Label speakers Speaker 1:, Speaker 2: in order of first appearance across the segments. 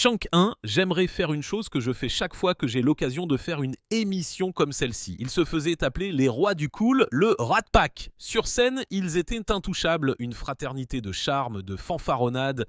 Speaker 1: Shank 1, j'aimerais faire une chose que je fais chaque fois que j'ai l'occasion de faire une émission comme celle-ci. Ils se faisaient appeler les rois du cool, le Rat Pack. Sur scène, ils étaient intouchables, une fraternité de charme, de fanfaronnade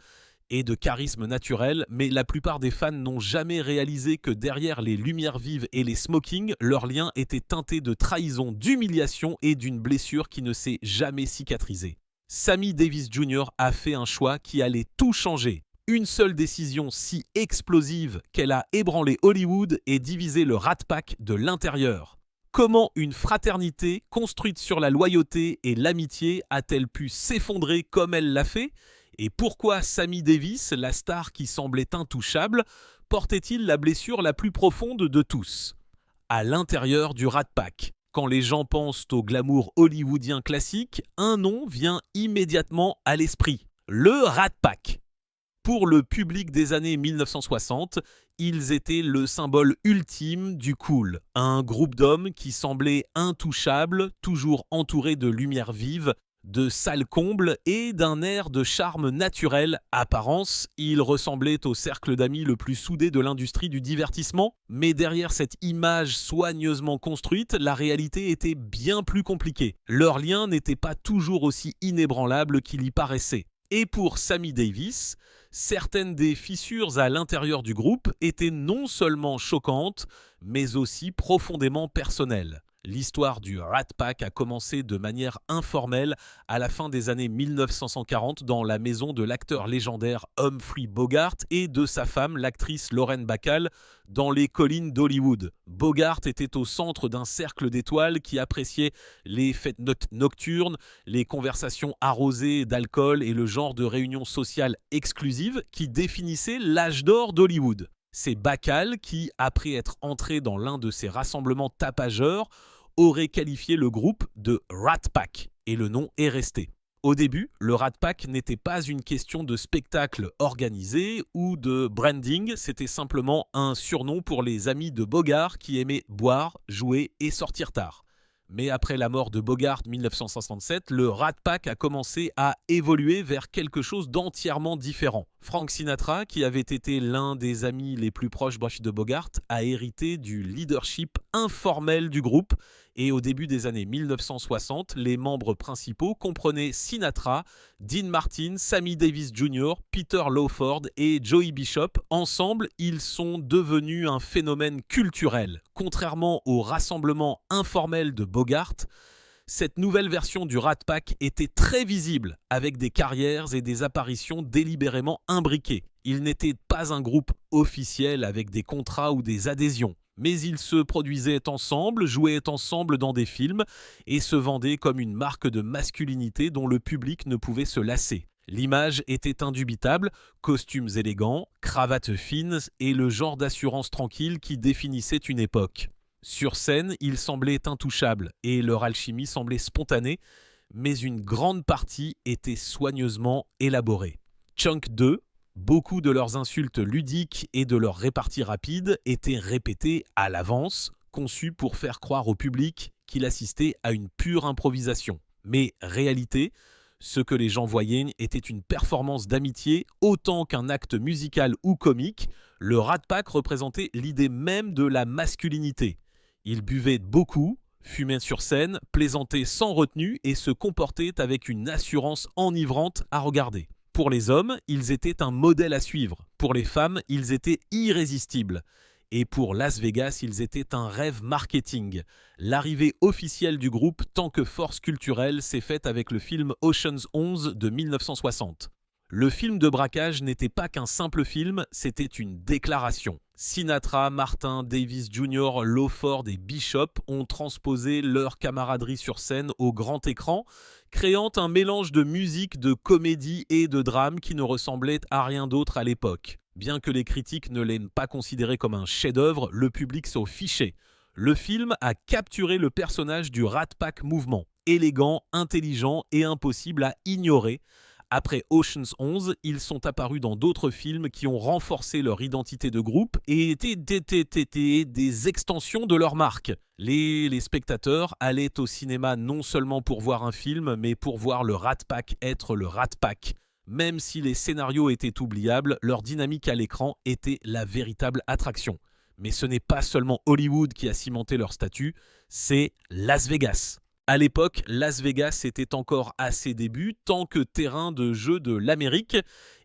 Speaker 1: et de charisme naturel, mais la plupart des fans n'ont jamais réalisé que derrière les lumières vives et les smokings, leur lien était teinté de trahison, d'humiliation et d'une blessure qui ne s'est jamais cicatrisée. Sammy Davis Jr. a fait un choix qui allait tout changer. Une seule décision si explosive qu'elle a ébranlé Hollywood et divisé le Rat Pack de l'intérieur. Comment une fraternité construite sur la loyauté et l'amitié a-t-elle pu s'effondrer comme elle l'a fait ? Et pourquoi Sammy Davis, la star qui semblait intouchable, portait-il la blessure la plus profonde de tous ? À l'intérieur du Rat Pack. Quand les gens pensent au glamour hollywoodien classique, un nom vient immédiatement à l'esprit. Le Rat Pack. Pour le public des années 1960, ils étaient le symbole ultime du cool. Un groupe d'hommes qui semblaient intouchables, toujours entourés de lumière vive, de sales combles et d'un air de charme naturel. Apparence, ils ressemblaient au cercle d'amis le plus soudé de l'industrie du divertissement. Mais derrière cette image soigneusement construite, la réalité était bien plus compliquée. Leur lien n'était pas toujours aussi inébranlable qu'il y paraissait. Et pour Sammy Davis, certaines des fissures à l'intérieur du groupe étaient non seulement choquantes, mais aussi profondément personnelles. L'histoire du Rat Pack a commencé de manière informelle à la fin des années 1940 dans la maison de l'acteur légendaire Humphrey Bogart et de sa femme, l'actrice Lauren Bacall, dans les collines d'Hollywood. Bogart était au centre d'un cercle d'étoiles qui appréciait les fêtes nocturnes, les conversations arrosées d'alcool et le genre de réunions sociales exclusives qui définissaient l'âge d'or d'Hollywood. C'est Bacall qui, après être entré dans l'un de ces rassemblements tapageurs, aurait qualifié le groupe de Rat Pack, et le nom est resté. Au début, le Rat Pack n'était pas une question de spectacle organisé ou de branding, c'était simplement un surnom pour les amis de Bogart qui aimaient boire, jouer et sortir tard. Mais après la mort de Bogart 1967, le Rat Pack a commencé à évoluer vers quelque chose d'entièrement différent. Frank Sinatra, qui avait été l'un des amis les plus proches de Bogart, a hérité du leadership informel du groupe. Et au début des années 1960, les membres principaux comprenaient Sinatra, Dean Martin, Sammy Davis Jr., Peter Lawford et Joey Bishop. Ensemble, ils sont devenus un phénomène culturel. Contrairement au rassemblement informel de Bogart, cette nouvelle version du Rat Pack était très visible, avec des carrières et des apparitions délibérément imbriquées. Il n'était pas un groupe officiel avec des contrats ou des adhésions. Mais ils se produisaient ensemble, jouaient ensemble dans des films et se vendaient comme une marque de masculinité dont le public ne pouvait se lasser. L'image était indubitable, costumes élégants, cravates fines et le genre d'assurance tranquille qui définissait une époque. Sur scène, ils semblaient intouchables et leur alchimie semblait spontanée, mais une grande partie était soigneusement élaborée. Chunk 2, beaucoup de leurs insultes ludiques et de leurs réparties rapides étaient répétées à l'avance, conçues pour faire croire au public qu'il assistait à une pure improvisation. Mais réalité, ce que les gens voyaient était une performance d'amitié autant qu'un acte musical ou comique. Le Rat Pack représentait l'idée même de la masculinité. Ils buvaient beaucoup, fumaient sur scène, plaisantaient sans retenue et se comportaient avec une assurance enivrante à regarder. Pour les hommes, ils étaient un modèle à suivre. Pour les femmes, ils étaient irrésistibles. Et pour Las Vegas, ils étaient un rêve marketing. L'arrivée officielle du groupe tant que force culturelle s'est faite avec le film Ocean's 11 de 1960. Le film de braquage n'était pas qu'un simple film, c'était une déclaration. Sinatra, Martin, Davis Jr., Lawford et Bishop ont transposé leur camaraderie sur scène au grand écran, créant un mélange de musique, de comédie et de drame qui ne ressemblait à rien d'autre à l'époque. Bien que les critiques ne l'aient pas considéré comme un chef-d'œuvre, le public s'en fichait. Le film a capturé le personnage du Rat Pack mouvement, élégant, intelligent et impossible à ignorer. Après Ocean's 11, ils sont apparus dans d'autres films qui ont renforcé leur identité de groupe et étaient des extensions de leur marque. Les spectateurs allaient au cinéma non seulement pour voir un film, mais pour voir le Rat Pack être le Rat Pack. Même si les scénarios étaient oubliables, leur dynamique à l'écran était la véritable attraction. Mais ce n'est pas seulement Hollywood qui a cimenté leur statut, c'est Las Vegas. À l'époque, Las Vegas était encore à ses débuts tant que terrain de jeu de l'Amérique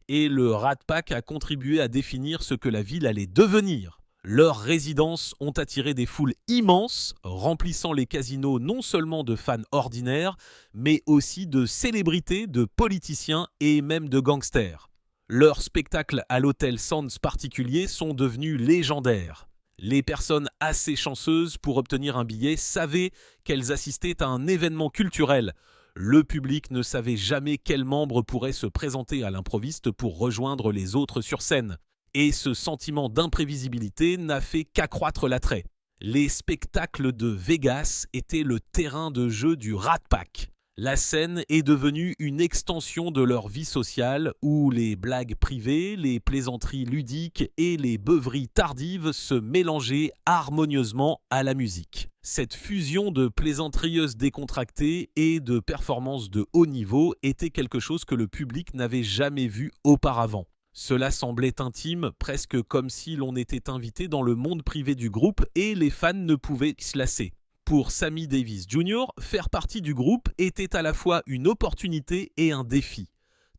Speaker 1: et le Rat Pack a contribué à définir ce que la ville allait devenir. Leurs résidences ont attiré des foules immenses, remplissant les casinos non seulement de fans ordinaires, mais aussi de célébrités, de politiciens et même de gangsters. Leurs spectacles à l'hôtel Sands particulier sont devenus légendaires. Les personnes assez chanceuses pour obtenir un billet savaient qu'elles assistaient à un événement culturel. Le public ne savait jamais quel membre pourrait se présenter à l'improviste pour rejoindre les autres sur scène. Et ce sentiment d'imprévisibilité n'a fait qu'accroître l'attrait. Les spectacles de Vegas étaient le terrain de jeu du Rat Pack. La scène est devenue une extension de leur vie sociale où les blagues privées, les plaisanteries ludiques et les beuveries tardives se mélangeaient harmonieusement à la musique. Cette fusion de plaisanterieuses décontractées et de performances de haut niveau était quelque chose que le public n'avait jamais vu auparavant. Cela semblait intime, presque comme si l'on était invité dans le monde privé du groupe et les fans ne pouvaient se lasser. Pour Sammy Davis Jr., faire partie du groupe était à la fois une opportunité et un défi.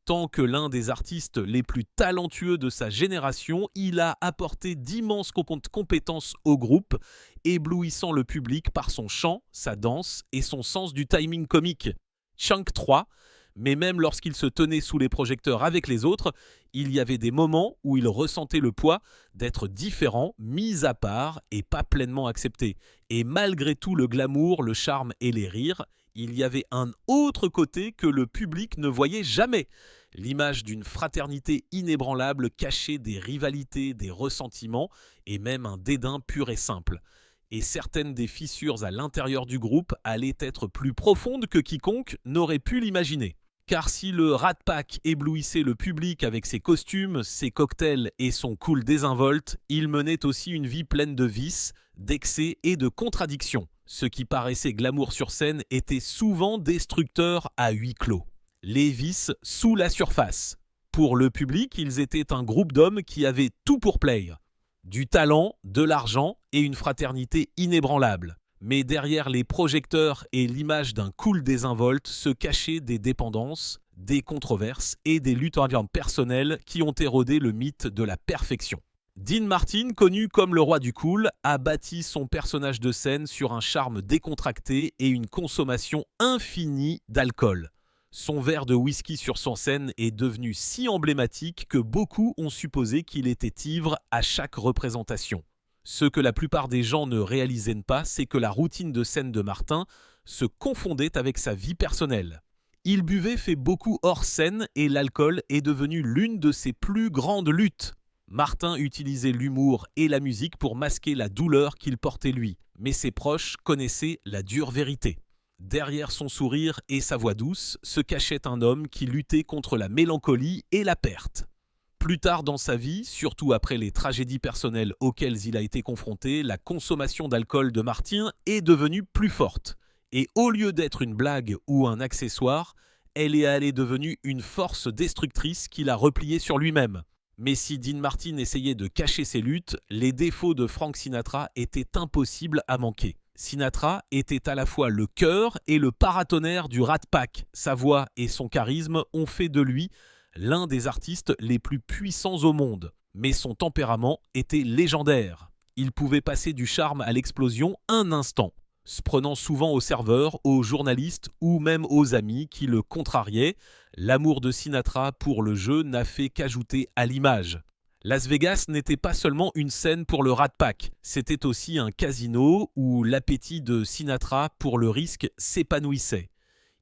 Speaker 1: Tant que l'un des artistes les plus talentueux de sa génération, il a apporté d'immenses compétences au groupe, éblouissant le public par son chant, sa danse et son sens du timing comique. Chunk 3, mais même lorsqu'il se tenait sous les projecteurs avec les autres, il y avait des moments où il ressentait le poids d'être différent, mis à part et pas pleinement accepté. Et malgré tout le glamour, le charme et les rires, il y avait un autre côté que le public ne voyait jamais. L'image d'une fraternité inébranlable cachait des rivalités, des ressentiments et même un dédain pur et simple. Et certaines des fissures à l'intérieur du groupe allaient être plus profondes que quiconque n'aurait pu l'imaginer. Car si le Rat Pack éblouissait le public avec ses costumes, ses cocktails et son cool désinvolte, il menait aussi une vie pleine de vices, d'excès et de contradictions. Ce qui paraissait glamour sur scène était souvent destructeur à huis clos. Les vices sous la surface. Pour le public, ils étaient un groupe d'hommes qui avaient tout pour plaire. Du talent, de l'argent et une fraternité inébranlable. Mais derrière les projecteurs et l'image d'un cool désinvolte se cachaient des dépendances, des controverses et des luttes personnelles qui ont érodé le mythe de la perfection. Dean Martin, connu comme le roi du cool, a bâti son personnage de scène sur un charme décontracté et une consommation infinie d'alcool. Son verre de whisky sur son scène est devenu si emblématique que beaucoup ont supposé qu'il était ivre à chaque représentation. Ce que la plupart des gens ne réalisaient pas, c'est que la routine de scène de Martin se confondait avec sa vie personnelle. Il buvait fait beaucoup hors scène et l'alcool est devenu l'une de ses plus grandes luttes. Martin utilisait l'humour et la musique pour masquer la douleur qu'il portait lui, mais ses proches connaissaient la dure vérité. Derrière son sourire et sa voix douce se cachait un homme qui luttait contre la mélancolie et la perte. Plus tard dans sa vie, surtout après les tragédies personnelles auxquelles il a été confronté, la consommation d'alcool de Martin est devenue plus forte. Et au lieu d'être une blague ou un accessoire, elle est devenue une force destructrice qu'il a repliée sur lui-même. Mais si Dean Martin essayait de cacher ses luttes, les défauts de Frank Sinatra étaient impossibles à manquer. Sinatra était à la fois le cœur et le paratonnerre du Rat Pack. Sa voix et son charisme ont fait de lui l'un des artistes les plus puissants au monde. Mais son tempérament était légendaire. Il pouvait passer du charme à l'explosion un instant, se prenant souvent aux serveurs, aux journalistes ou même aux amis qui le contrariaient. L'amour de Sinatra pour le jeu n'a fait qu'ajouter à l'image. Las Vegas n'était pas seulement une scène pour le Rat Pack, c'était aussi un casino où l'appétit de Sinatra pour le risque s'épanouissait.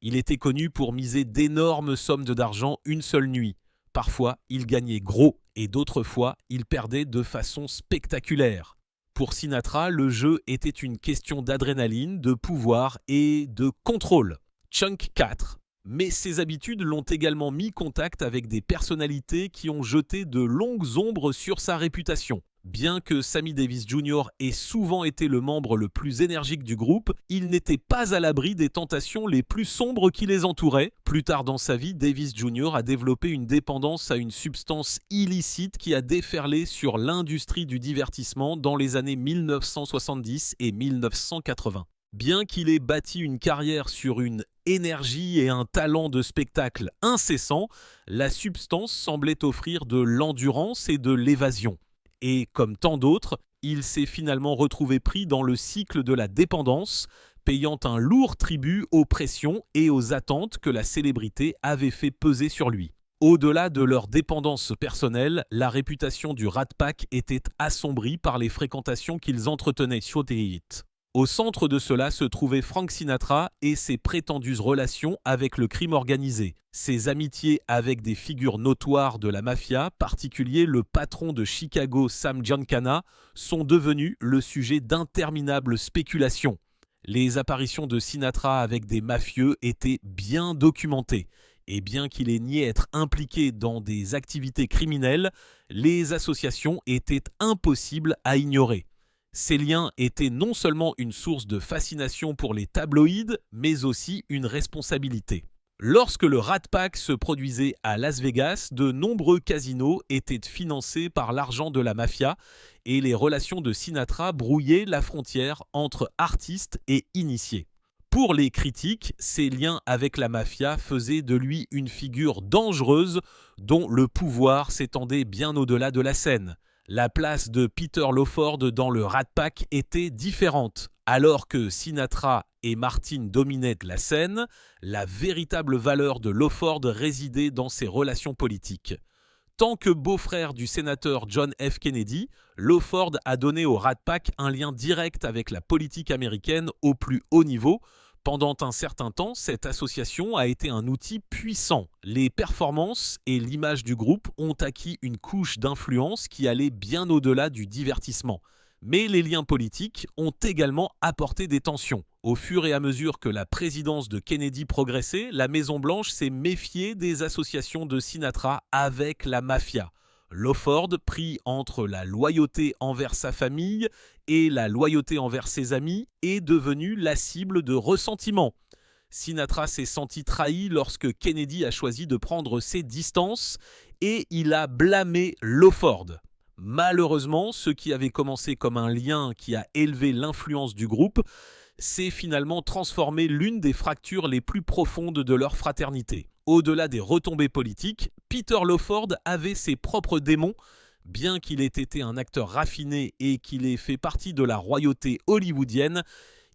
Speaker 1: Il était connu pour miser d'énormes sommes d'argent une seule nuit. Parfois, il gagnait gros et d'autres fois, il perdait de façon spectaculaire. Pour Sinatra, le jeu était une question d'adrénaline, de pouvoir et de contrôle. Chunk 4. Mais ses habitudes l'ont également mis contact avec des personnalités qui ont jeté de longues ombres sur sa réputation. Bien que Sammy Davis Jr. ait souvent été le membre le plus énergique du groupe, il n'était pas à l'abri des tentations les plus sombres qui les entouraient. Plus tard dans sa vie, Davis Jr. a développé une dépendance à une substance illicite qui a déferlé sur l'industrie du divertissement dans les années 1970 et 1980. Bien qu'il ait bâti une carrière sur une énergie et un talent de spectacle incessant, la substance semblait offrir de l'endurance et de l'évasion. Et comme tant d'autres, il s'est finalement retrouvé pris dans le cycle de la dépendance, payant un lourd tribut aux pressions et aux attentes que la célébrité avait fait peser sur lui. Au-delà de leur dépendance personnelle, la réputation du Rat Pack était assombrie par les fréquentations qu'ils entretenaient sur des hits. Au centre de cela se trouvait Frank Sinatra et ses prétendues relations avec le crime organisé. Ses amitiés avec des figures notoires de la mafia, particulier le patron de Chicago Sam Giancana, sont devenues le sujet d'interminables spéculations. Les apparitions de Sinatra avec des mafieux étaient bien documentées. Et bien qu'il ait nié être impliqué dans des activités criminelles, les associations étaient impossibles à ignorer. Ces liens étaient non seulement une source de fascination pour les tabloïds, mais aussi une responsabilité. Lorsque le Rat Pack se produisait à Las Vegas, de nombreux casinos étaient financés par l'argent de la mafia et les relations de Sinatra brouillaient la frontière entre artistes et initiés. Pour les critiques, ces liens avec la mafia faisaient de lui une figure dangereuse dont le pouvoir s'étendait bien au-delà de la scène. La place de Peter Lawford dans le Rat Pack était différente. Alors que Sinatra et Martin dominaient la scène, la véritable valeur de Lawford résidait dans ses relations politiques. Tant que beau-frère du sénateur John F. Kennedy, Lawford a donné au Rat Pack un lien direct avec la politique américaine au plus haut niveau. Pendant un certain temps, cette association a été un outil puissant. Les performances et l'image du groupe ont acquis une couche d'influence qui allait bien au-delà du divertissement. Mais les liens politiques ont également apporté des tensions. Au fur et à mesure que la présidence de Kennedy progressait, la Maison-Blanche s'est méfiée des associations de Sinatra avec la mafia. Lawford, pris entre la loyauté envers sa famille et la loyauté envers ses amis, est devenu la cible de ressentiments. Sinatra s'est senti trahi lorsque Kennedy a choisi de prendre ses distances et il a blâmé Lawford. Malheureusement, ce qui avait commencé comme un lien qui a élevé l'influence du groupe s'est finalement transformé l'une des fractures les plus profondes de leur fraternité. Au-delà des retombées politiques, Peter Lawford avait ses propres démons. Bien qu'il ait été un acteur raffiné et qu'il ait fait partie de la royauté hollywoodienne,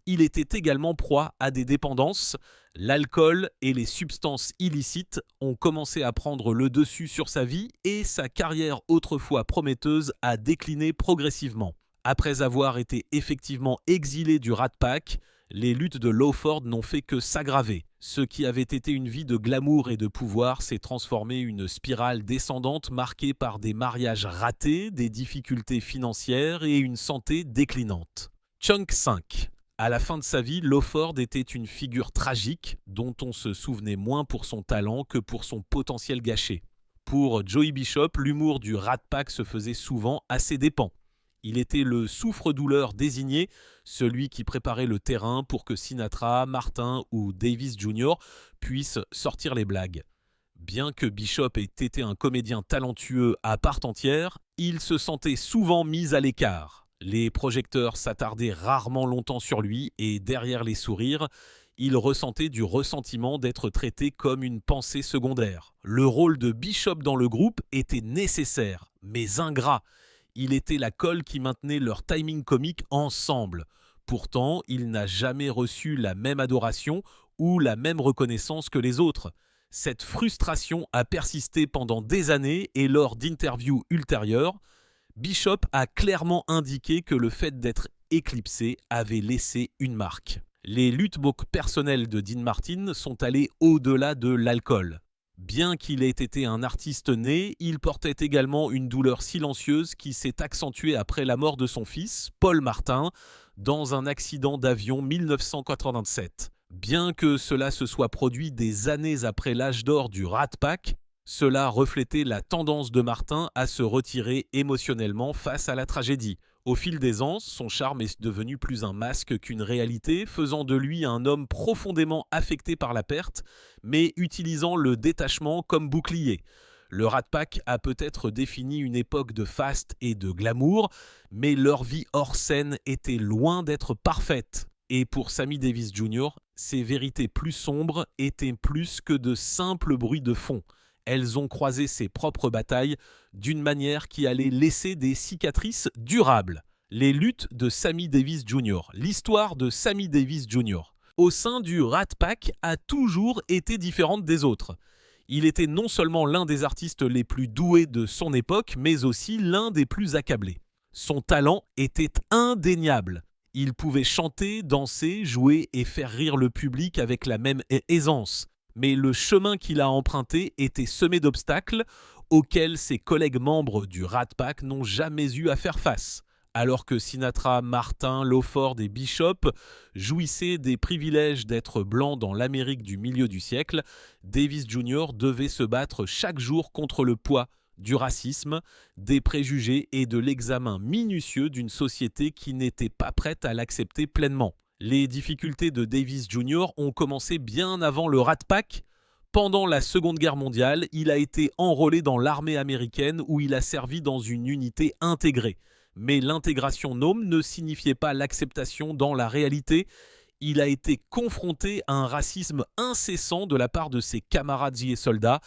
Speaker 1: il était également proie à des dépendances. L'alcool et les substances illicites ont commencé à prendre le dessus sur sa vie et sa carrière autrefois prometteuse a décliné progressivement. Après avoir été effectivement exilé du Rat Pack, les luttes de Lawford n'ont fait que s'aggraver. Ce qui avait été une vie de glamour et de pouvoir s'est transformé en une spirale descendante marquée par des mariages ratés, des difficultés financières et une santé déclinante. Chunk 5. À la fin de sa vie, Lawford était une figure tragique dont on se souvenait moins pour son talent que pour son potentiel gâché. Pour Joey Bishop, l'humour du Rat Pack se faisait souvent à ses dépens. Il était le souffre-douleur désigné, celui qui préparait le terrain pour que Sinatra, Martin ou Davis Jr. puissent sortir les blagues. Bien que Bishop ait été un comédien talentueux à part entière, il se sentait souvent mis à l'écart. Les projecteurs s'attardaient rarement longtemps sur lui et derrière les sourires, il ressentait du ressentiment d'être traité comme une pensée secondaire. Le rôle de Bishop dans le groupe était nécessaire, mais ingrat. Il était la colle qui maintenait leur timing comique ensemble. Pourtant, il n'a jamais reçu la même adoration ou la même reconnaissance que les autres. Cette frustration a persisté pendant des années et lors d'interviews ultérieures, Bishop a clairement indiqué que le fait d'être éclipsé avait laissé une marque. Les luttes personnelles de Dean Martin sont allées au-delà de l'alcool. Bien qu'il ait été un artiste né, il portait également une douleur silencieuse qui s'est accentuée après la mort de son fils, Paul Martin, dans un accident d'avion 1987. Bien que cela se soit produit des années après l'âge d'or du Rat Pack, Cela reflétait la tendance de Martin à se retirer émotionnellement face à la tragédie. Au fil des ans, son charme est devenu plus un masque qu'une réalité, faisant de lui un homme profondément affecté par la perte, mais utilisant le détachement comme bouclier. Le Rat Pack a peut-être défini une époque de faste et de glamour, mais leur vie hors scène était loin d'être parfaite. Et pour Sammy Davis Jr., ces vérités plus sombres étaient plus que de simples bruits de fond. Elles ont croisé ses propres batailles d'une manière qui allait laisser des cicatrices durables. Les luttes de Sammy Davis Jr., l'histoire de Sammy Davis Jr. au sein du Rat Pack a toujours été différente des autres. Il était non seulement l'un des artistes les plus doués de son époque, mais aussi l'un des plus accablés. Son talent était indéniable. Il pouvait chanter, danser, jouer et faire rire le public avec la même aisance. Mais le chemin qu'il a emprunté était semé d'obstacles auxquels ses collègues membres du Rat Pack n'ont jamais eu à faire face. Alors que Sinatra, Martin, Lawford et Bishop jouissaient des privilèges d'être blancs dans l'Amérique du milieu du siècle, Davis Jr. devait se battre chaque jour contre le poids du racisme, des préjugés et de l'examen minutieux d'une société qui n'était pas prête à l'accepter pleinement. Les difficultés de Davis Jr. ont commencé bien avant le Rat Pack. Pendant la Seconde Guerre mondiale, il a été enrôlé dans l'armée américaine où il a servi dans une unité intégrée. Mais l'intégration NOM ne signifiait pas l'acceptation dans la réalité. Il a été confronté à un racisme incessant de la part de ses camarades et soldats,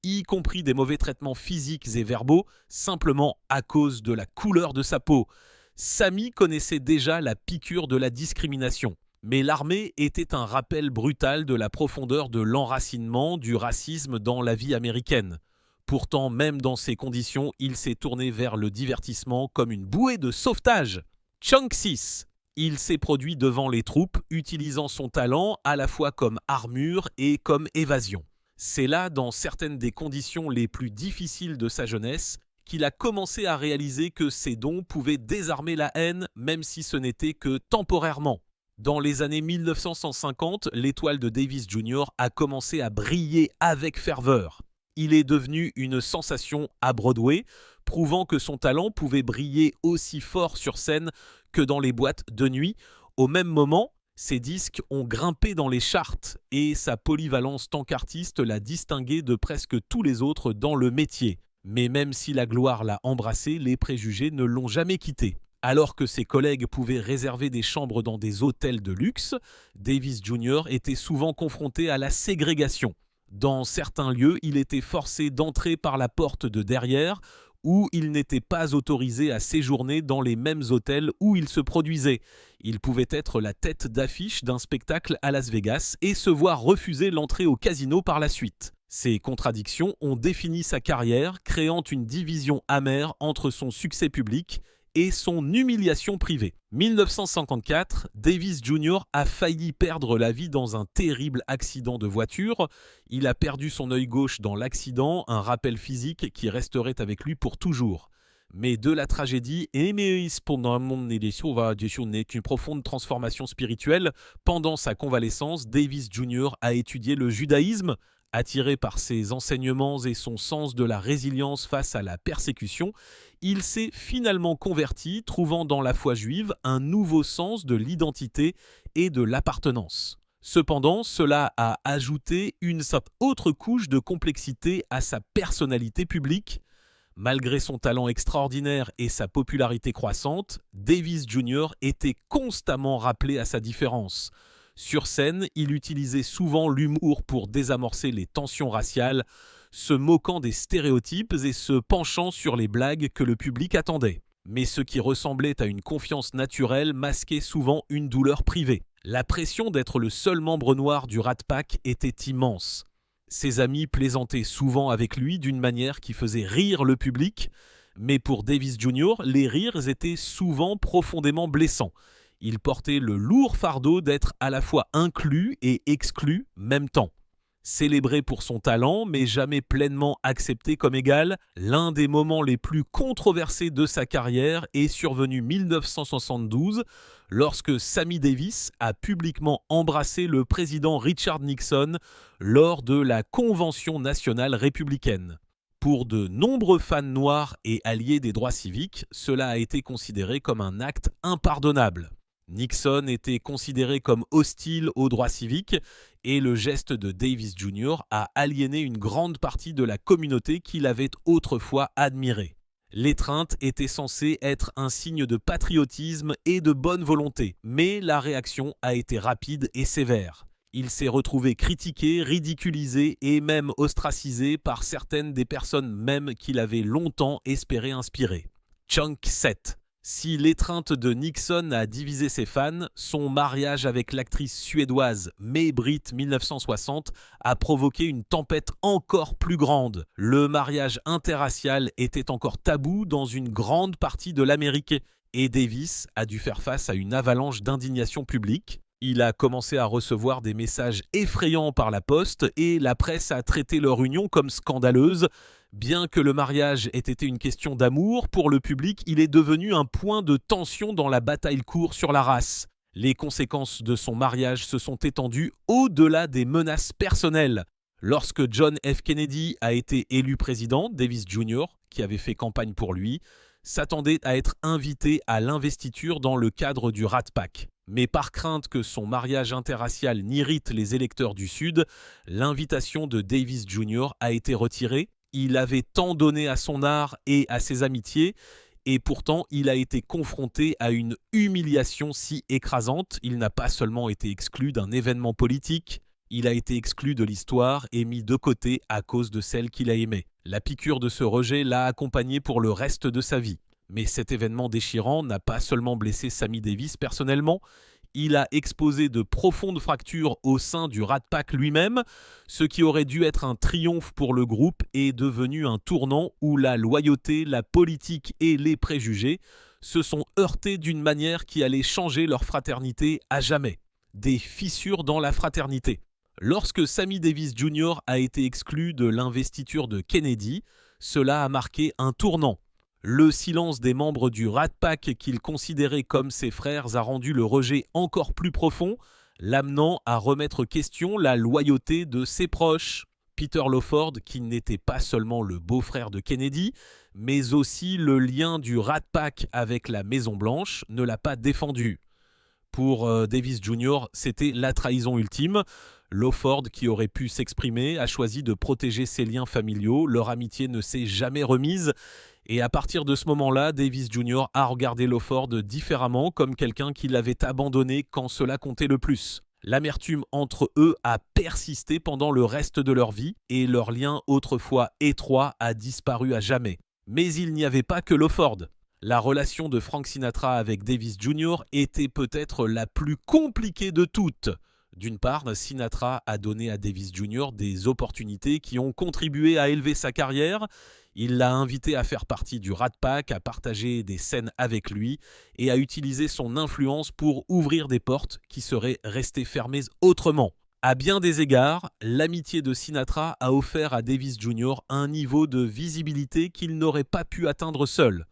Speaker 1: y compris des mauvais traitements physiques et verbaux, simplement à cause de la couleur de sa peau. Sammy connaissait déjà la piqûre de la discrimination. Mais l'armée était un rappel brutal de la profondeur de l'enracinement du racisme dans la vie américaine. Pourtant, même dans ces conditions, il s'est tourné vers le divertissement comme une bouée de sauvetage. Chunk 6. Il s'est produit devant les troupes, utilisant son talent à la fois comme armure et comme évasion. C'est là, dans certaines des conditions les plus difficiles de sa jeunesse, qu'il a commencé à réaliser que ses dons pouvaient désarmer la haine, même si ce n'était que temporairement. Dans les années 1950, l'étoile de Davis Jr. a commencé à briller avec ferveur. Il est devenu une sensation à Broadway, prouvant que son talent pouvait briller aussi fort sur scène que dans les boîtes de nuit. Au même moment, ses disques ont grimpé dans les charts et sa polyvalence tant qu'artiste l'a distingué de presque tous les autres dans le métier. Mais même si la gloire l'a embrassé, les préjugés ne l'ont jamais quitté. Alors que ses collègues pouvaient réserver des chambres dans des hôtels de luxe, Davis Jr. était souvent confronté à la ségrégation. Dans certains lieux, il était forcé d'entrer par la porte de derrière, ou il n'était pas autorisé à séjourner dans les mêmes hôtels où il se produisait. Il pouvait être la tête d'affiche d'un spectacle à Las Vegas et se voir refuser l'entrée au casino par la suite. Ces contradictions ont défini sa carrière, créant une division amère entre son succès public et son humiliation privée. 1954, Davis Jr. a failli perdre la vie dans un terrible accident de voiture. Il a perdu son œil gauche dans l'accident, un rappel physique qui resterait avec lui pour toujours. Mais de la tragédie, une profonde transformation spirituelle. Pendant sa convalescence, Davis Jr. a étudié le judaïsme. Attiré par ses enseignements et son sens de la résilience face à la persécution, il s'est finalement converti, trouvant dans la foi juive un nouveau sens de l'identité et de l'appartenance. Cependant, cela a ajouté une autre couche de complexité à sa personnalité publique. Malgré son talent extraordinaire et sa popularité croissante, Davis Jr. était constamment rappelé à sa différence. Sur scène, il utilisait souvent l'humour pour désamorcer les tensions raciales, se moquant des stéréotypes et se penchant sur les blagues que le public attendait. Mais ce qui ressemblait à une confiance naturelle masquait souvent une douleur privée. La pression d'être le seul membre noir du Rat Pack était immense. Ses amis plaisantaient souvent avec lui d'une manière qui faisait rire le public, mais pour Davis Jr., les rires étaient souvent profondément blessants. Il portait le lourd fardeau d'être à la fois inclus et exclu même temps. Célébré pour son talent, mais jamais pleinement accepté comme égal, l'un des moments les plus controversés de sa carrière est survenu 1972, lorsque Sammy Davis a publiquement embrassé le président Richard Nixon lors de la Convention nationale républicaine. Pour de nombreux fans noirs et alliés des droits civiques, cela a été considéré comme un acte impardonnable. Nixon était considéré comme hostile aux droits civiques et le geste de Davis Jr. a aliéné une grande partie de la communauté qu'il avait autrefois admirée. L'étreinte était censée être un signe de patriotisme et de bonne volonté, mais la réaction a été rapide et sévère. Il s'est retrouvé critiqué, ridiculisé et même ostracisé par certaines des personnes même qu'il avait longtemps espéré inspirer. Chunk 7. Si l'étreinte de Nixon a divisé ses fans, son mariage avec l'actrice suédoise May-Britt 1960 a provoqué une tempête encore plus grande. Le mariage interracial était encore tabou dans une grande partie de l'Amérique et Davis a dû faire face à une avalanche d'indignation publique. Il a commencé à recevoir des messages effrayants par la poste et la presse a traité leur union comme scandaleuse. Bien que le mariage ait été une question d'amour, pour le public, il est devenu un point de tension dans la bataille court sur la race. Les conséquences de son mariage se sont étendues au-delà des menaces personnelles. Lorsque John F. Kennedy a été élu président, Davis Jr., qui avait fait campagne pour lui, s'attendait à être invité à l'investiture dans le cadre du Rat Pack. Mais par crainte que son mariage interracial n'irrite les électeurs du Sud, l'invitation de Davis Jr. a été retirée. Il avait tant donné à son art et à ses amitiés, et pourtant il a été confronté à une humiliation si écrasante. Il n'a pas seulement été exclu d'un événement politique, il a été exclu de l'histoire et mis de côté à cause de celle qu'il a aimée. La piqûre de ce rejet l'a accompagné pour le reste de sa vie. Mais cet événement déchirant n'a pas seulement blessé Sammy Davis personnellement, il a exposé de profondes fractures au sein du Rat Pack lui-même. Ce qui aurait dû être un triomphe pour le groupe est devenu un tournant où la loyauté, la politique et les préjugés se sont heurtés d'une manière qui allait changer leur fraternité à jamais. Des fissures dans la fraternité. Lorsque Sammy Davis Jr. a été exclu de l'investiture de Kennedy, cela a marqué un tournant. Le silence des membres du Rat Pack qu'il considérait comme ses frères a rendu le rejet encore plus profond, l'amenant à remettre question la loyauté de ses proches. Peter Lawford, qui n'était pas seulement le beau-frère de Kennedy, mais aussi le lien du Rat Pack avec la Maison-Blanche, ne l'a pas défendu. Pour Davis Jr., c'était la trahison ultime. Lawford, qui aurait pu s'exprimer, a choisi de protéger ses liens familiaux. Leur amitié ne s'est jamais remise. Et à partir de ce moment-là, Davis Jr. a regardé Lawford différemment, comme quelqu'un qui l'avait abandonné quand cela comptait le plus. L'amertume entre eux a persisté pendant le reste de leur vie et leur lien autrefois étroit a disparu à jamais. Mais il n'y avait pas que Lawford. La relation de Frank Sinatra avec Davis Jr. était peut-être la plus compliquée de toutes. D'une part, Sinatra a donné à Davis Jr. des opportunités qui ont contribué à élever sa carrière. Il l'a invité à faire partie du Rat Pack, à partager des scènes avec lui et à utiliser son influence pour ouvrir des portes qui seraient restées fermées autrement. À bien des égards, l'amitié de Sinatra a offert à Davis Jr. un niveau de visibilité qu'il n'aurait pas pu atteindre seul.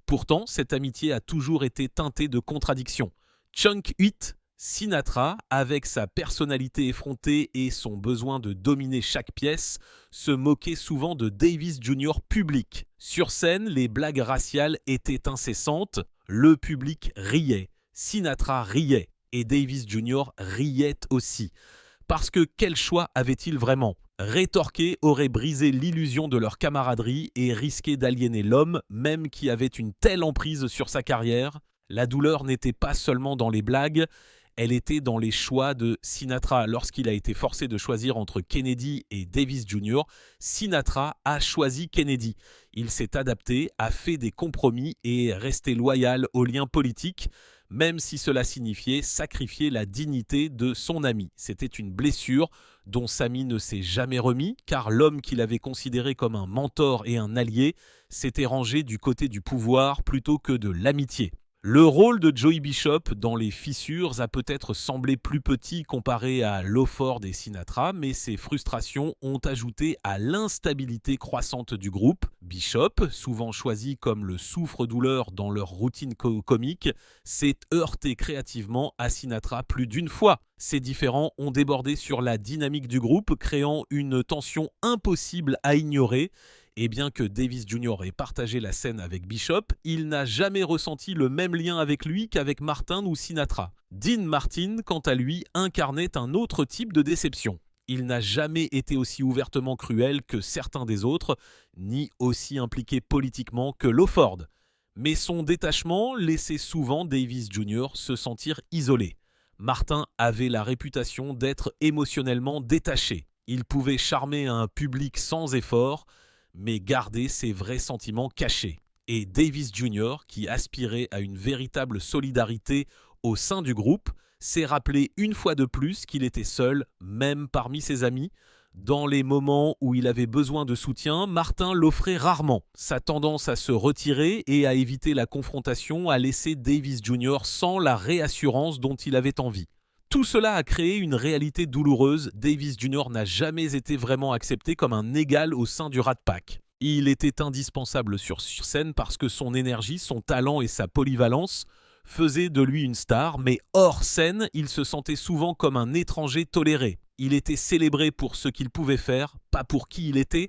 Speaker 1: Pourtant, cette amitié a toujours été teintée de contradictions. Chunk 8, Sinatra, avec sa personnalité effrontée et son besoin de dominer chaque pièce, se moquait souvent de Davis Jr. public. Sur scène, les blagues raciales étaient incessantes, le public riait, Sinatra riait et Davis Jr. riait aussi. Parce que quel choix avait-il vraiment ? Rétorquer aurait brisé l'illusion de leur camaraderie et risqué d'aliéner l'homme, même qui avait une telle emprise sur sa carrière. La douleur n'était pas seulement dans les blagues, elle était dans les choix de Sinatra. Lorsqu'il a été forcé de choisir entre Kennedy et Davis Jr., Sinatra a choisi Kennedy. Il s'est adapté, a fait des compromis et est resté loyal aux liens politiques, même si cela signifiait sacrifier la dignité de son ami. C'était une blessure dont Sammy ne s'est jamais remis, car l'homme qu'il avait considéré comme un mentor et un allié s'était rangé du côté du pouvoir plutôt que de l'amitié. Le rôle de Joey Bishop dans les fissures a peut-être semblé plus petit comparé à Lawford et Sinatra, mais ses frustrations ont ajouté à l'instabilité croissante du groupe. Bishop, souvent choisi comme le souffre-douleur dans leur routine comique, s'est heurté créativement à Sinatra plus d'une fois. Ces différends ont débordé sur la dynamique du groupe, créant une tension impossible à ignorer. Et bien que Davis Jr. ait partagé la scène avec Bishop, il n'a jamais ressenti le même lien avec lui qu'avec Martin ou Sinatra. Dean Martin, quant à lui, incarnait un autre type de déception. Il n'a jamais été aussi ouvertement cruel que certains des autres, ni aussi impliqué politiquement que Lawford. Mais son détachement laissait souvent Davis Jr. se sentir isolé. Martin avait la réputation d'être émotionnellement détaché. Il pouvait charmer un public sans effort, mais garder ses vrais sentiments cachés. Et Davis Jr., qui aspirait à une véritable solidarité au sein du groupe, s'est rappelé une fois de plus qu'il était seul, même parmi ses amis. Dans les moments où il avait besoin de soutien, Martin l'offrait rarement. Sa tendance à se retirer et à éviter la confrontation a laissé Davis Jr. sans la réassurance dont il avait envie. Tout cela a créé une réalité douloureuse. Davis Jr. n'a jamais été vraiment accepté comme un égal au sein du Rat Pack. Il était indispensable sur scène parce que son énergie, son talent et sa polyvalence faisaient de lui une star, mais hors scène, il se sentait souvent comme un étranger toléré. Il était célébré pour ce qu'il pouvait faire, pas pour qui il était.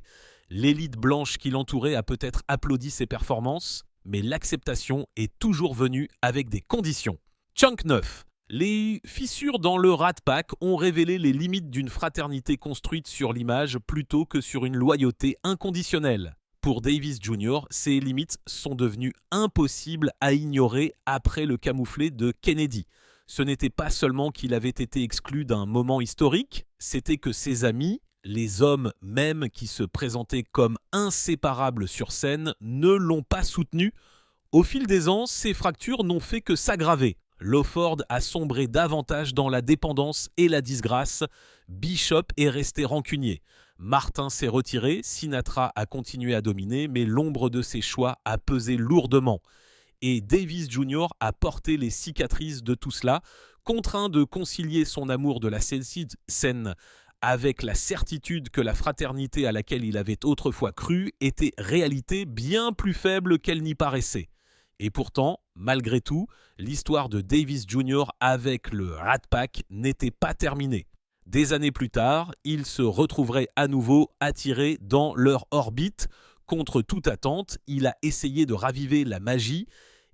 Speaker 1: L'élite blanche qui l'entourait a peut-être applaudi ses performances, mais l'acceptation est toujours venue avec des conditions. Chunk 9. Les fissures dans le Rat Pack ont révélé les limites d'une fraternité construite sur l'image plutôt que sur une loyauté inconditionnelle. Pour Davis Jr., ces limites sont devenues impossibles à ignorer après le camouflet de Kennedy. Ce n'était pas seulement qu'il avait été exclu d'un moment historique, c'était que ses amis, les hommes même qui se présentaient comme inséparables sur scène, ne l'ont pas soutenu. Au fil des ans, ces fractures n'ont fait que s'aggraver. Lawford a sombré davantage dans la dépendance et la disgrâce. Bishop est resté rancunier. Martin s'est retiré, Sinatra a continué à dominer, mais l'ombre de ses choix a pesé lourdement. Et Davis Jr. a porté les cicatrices de tout cela, contraint de concilier son amour de la scène avec la certitude que la fraternité à laquelle il avait autrefois cru était réalité bien plus faible qu'elle n'y paraissait. Et pourtant, malgré tout, l'histoire de Davis Jr. avec le Rat Pack n'était pas terminée. Des années plus tard, ils se retrouveraient à nouveau attirés dans leur orbite. Contre toute attente, il a essayé de raviver la magie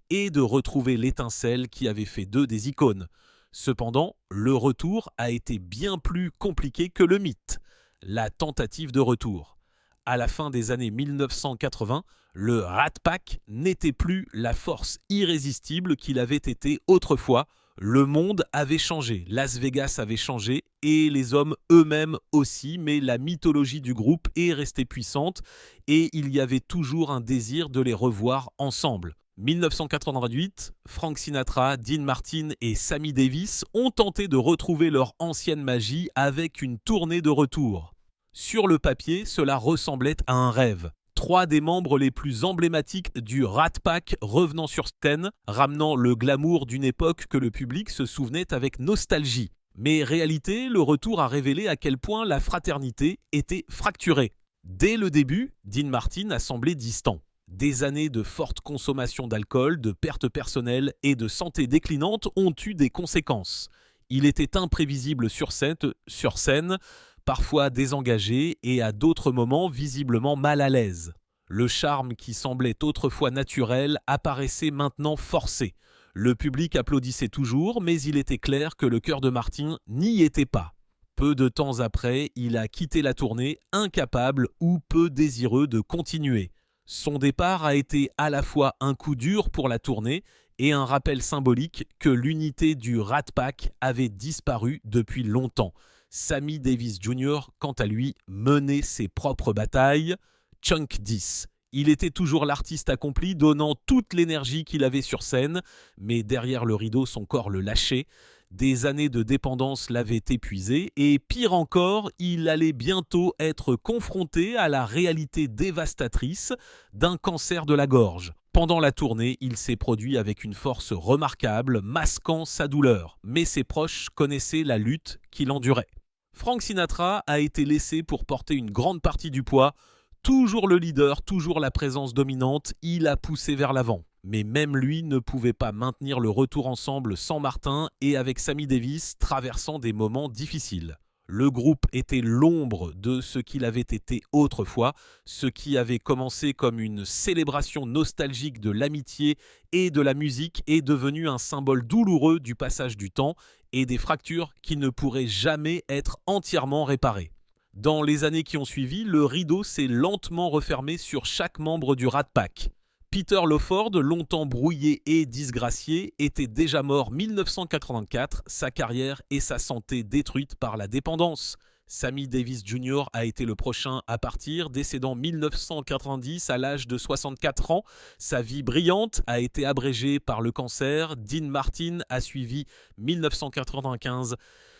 Speaker 1: et de retrouver l'étincelle qui avait fait d'eux des icônes. Cependant, le retour a été bien plus compliqué que le mythe. La tentative de retour. À la fin des années 1980, le Rat Pack n'était plus la force irrésistible qu'il avait été autrefois. Le monde avait changé, Las Vegas avait changé et les hommes eux-mêmes aussi, mais la mythologie du groupe est restée puissante et il y avait toujours un désir de les revoir ensemble. 1988, Frank Sinatra, Dean Martin et Sammy Davis ont tenté de retrouver leur ancienne magie avec une tournée de retour. Sur le papier, cela ressemblait à un rêve. 3 des membres les plus emblématiques du Rat Pack revenant sur scène, ramenant le glamour d'une époque que le public se souvenait avec nostalgie. Mais réalité, le retour a révélé à quel point la fraternité était fracturée. Dès le début, Dean Martin a semblé distant. Des années de forte consommation d'alcool, de pertes personnelles et de santé déclinante ont eu des conséquences. Il était imprévisible sur scène, parfois désengagé et à d'autres moments visiblement mal à l'aise. Le charme qui semblait autrefois naturel apparaissait maintenant forcé. Le public applaudissait toujours, mais il était clair que le cœur de Martin n'y était pas. Peu de temps après, il a quitté la tournée, incapable ou peu désireux de continuer. Son départ a été à la fois un coup dur pour la tournée et un rappel symbolique que l'unité du Rat Pack avait disparu depuis longtemps. Sammy Davis Jr., quant à lui, menait ses propres batailles. Chunk 10. Il était toujours l'artiste accompli, donnant toute l'énergie qu'il avait sur scène, mais derrière le rideau, son corps le lâchait. Des années de dépendance l'avaient épuisé, et pire encore, il allait bientôt être confronté à la réalité dévastatrice d'un cancer de la gorge. Pendant la tournée, il s'est produit avec une force remarquable, masquant sa douleur, mais ses proches connaissaient la lutte qu'il endurait. Frank Sinatra a été laissé pour porter une grande partie du poids. Toujours le leader, toujours la présence dominante, il a poussé vers l'avant. Mais même lui ne pouvait pas maintenir le retour ensemble sans Martin et avec Sammy Davis traversant des moments difficiles. Le groupe était l'ombre de ce qu'il avait été autrefois, ce qui avait commencé comme une célébration nostalgique de l'amitié et de la musique est devenu un symbole douloureux du passage du temps et des fractures qui ne pourraient jamais être entièrement réparées. Dans les années qui ont suivi, le rideau s'est lentement refermé sur chaque membre du Rat Pack. Peter Lawford, longtemps brouillé et disgracié, était déjà mort 1984, sa carrière et sa santé détruites par la dépendance. Sammy Davis Jr. a été le prochain à partir, décédant 1990 à l'âge de 64 ans. Sa vie brillante a été abrégée par le cancer. Dean Martin a suivi 1995.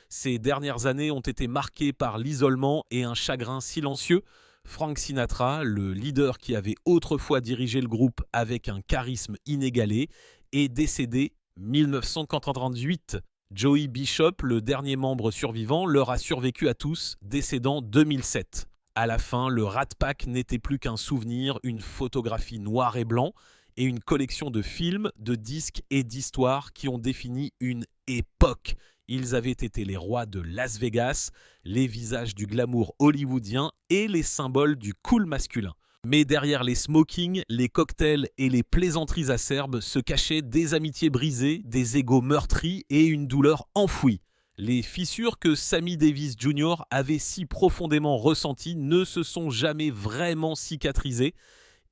Speaker 1: Ces dernières années ont été marquées par l'isolement et un chagrin silencieux. Frank Sinatra, le leader qui avait autrefois dirigé le groupe avec un charisme inégalé, est décédé 1998. Joey Bishop, le dernier membre survivant, leur a survécu à tous, décédant 2007. À la fin, le Rat Pack n'était plus qu'un souvenir, une photographie noir et blanc et une collection de films, de disques et d'histoires qui ont défini une époque. Ils avaient été les rois de Las Vegas, les visages du glamour hollywoodien et les symboles du cool masculin. Mais derrière les smokings, les cocktails et les plaisanteries acerbes se cachaient des amitiés brisées, des égos meurtris et une douleur enfouie. Les fissures que Sammy Davis Jr. avait si profondément ressenties ne se sont jamais vraiment cicatrisées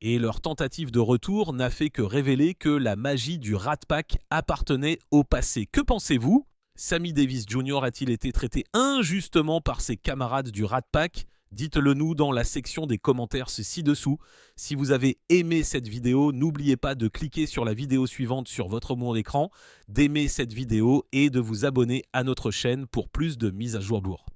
Speaker 1: et leur tentative de retour n'a fait que révéler que la magie du Rat Pack appartenait au passé. Que pensez-vous ? Sammy Davis Jr. a-t-il été traité injustement par ses camarades du Rat Pack ? Dites-le nous dans la section des commentaires ci-dessous. Si vous avez aimé cette vidéo, n'oubliez pas de cliquer sur la vidéo suivante sur votre monde d'écran, d'aimer cette vidéo et de vous abonner à notre chaîne pour plus de mises à jour lourdes.